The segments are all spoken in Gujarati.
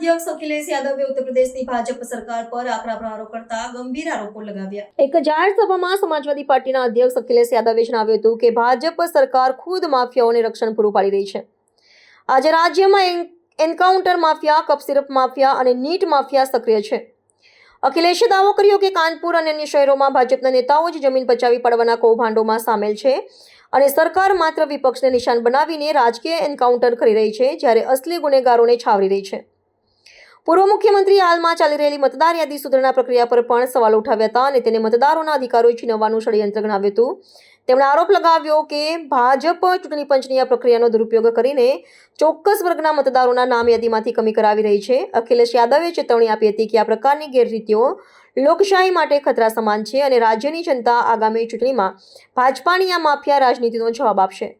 અધ્યક્ષ અખિલેશ યાદવે ઉત્તર પ્રદેશની ભાજપ સરકાર પર આકરા પ્રહારો કરતા ગંભીર આરોપો લગાવ્યા। એક જાહેર સભામાં સમાજવાદી પાર્ટીના અધ્યક્ષ અખિલેશ યાદવે જણાવ્યું હતું કે ભાજપ સરકાર ખુદ માફિયાઓને રક્ષણ પૂરું પાડી રહી છે। આજે રાજ્યમાં encounter mafia, cup syrup mafia અને નીટ માફિયા સક્રિય છે। અખિલેશે દાવો કર્યો કે કાનપુર અને અન્ય શહેરોમાં ભાજપના નેતાઓ જ જમીન પચાવી પાડવાના કૌભાંડોમાં સામેલ છે અને સરકાર માત્ર વિપક્ષને નિશાન બનાવીને રાજકીય એન્કાઉન્ટર કરી રહી છે, જ્યારે અસલી ગુનેગારોને છાવરી રહી છે। પૂર્વ મુખ્યમંત્રીએ હાલમાં ચાલી રહેલી મતદાર યાદી સુધારણા પ્રક્રિયા પર પણ સવાલ ઉઠાવ્યા હતા અને તેને મતદારોના અધિકારો છીનવવાનું ષડયંત્ર ગણાવ્યું હતું। તેમણે આરોપ લગાવ્યો કે ભાજપ ચૂંટણી પંચની આ પ્રક્રિયાનો દુરુપયોગ કરીને ચોક્કસ વર્ગના મતદારોના નામ યાદીમાંથી કમી કરાવી રહી છે। અખિલેશ યાદવે ચેતવણી આપી હતી કે આ પ્રકારની ગેરરીતિઓ લોકશાહી માટે ખતરા સમાન છે અને રાજ્યની જનતા આગામી ચૂંટણીમાં ભાજપાની આ માફિયા રાજનીતિનો જવાબ આપશે।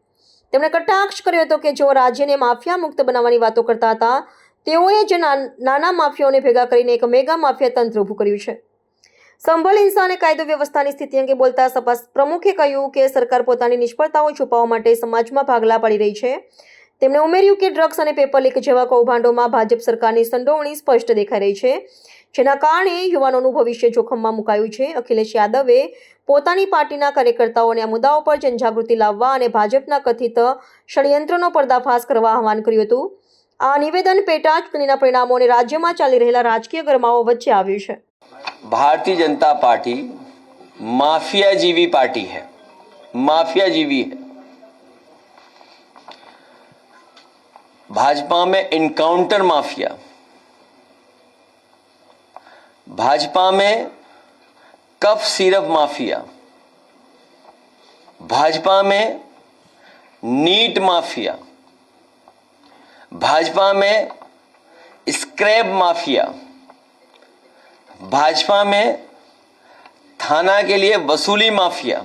તેમણે કટાક્ષ કર્યો હતો કે જેઓ રાજ્યને માફિયા મુક્ત બનાવવાની વાતો કરતા હતા તેઓએ જ નાના માફિયાઓને ભેગા કરીને એક મેગા માફિયા તંત્ર ઊભું કર્યું છે। સંભલ હિંસા અને કાયદો વ્યવસ્થાની સ્થિતિ અંગે બોલતા સપા પ્રમુખે કહ્યું કે સરકાર પોતાની નિષ્ફળતાઓ છુપાવવા માટે સમાજમાં ભાગલા પાડી રહી છે। તેમણે ઉમેર્યું કે ડ્રગ્સ અને પેપર લીક જેવા કૌભાંડોમાં ભાજપ સરકારની સંડોવણી સ્પષ્ટ દેખાઈ રહી છે, જેના કારણે યુવાનોનું ભવિષ્ય જોખમમાં મુકાયું છે। અખિલેશ યાદવે પોતાની પાર્ટીના કાર્યકર્તાઓને આ મુદ્દાઓ પર જનજાગૃતિ લાવવા અને ભાજપના કથિત ષડયંત્રનો પર્દાફાશ કરવા આહવાન કર્યું હતું। આ નિવેદન પેટા ચૂંટણીના પરિણામો અને રાજ્યમાં ચાલી રહેલા રાજકીય ગરમાવો વચ્ચે આવ્યું છે। भारतीय जनता पार्टी माफियाजीवी पार्टी है, माफियाजीवी है। भाजपा में इनकाउंटर माफिया, भाजपा में कफ सिरप माफिया, भाजपा में नीट माफिया, भाजपा में स्क्रैप माफिया, भाजपा में थाना के लिए वसूली माफिया,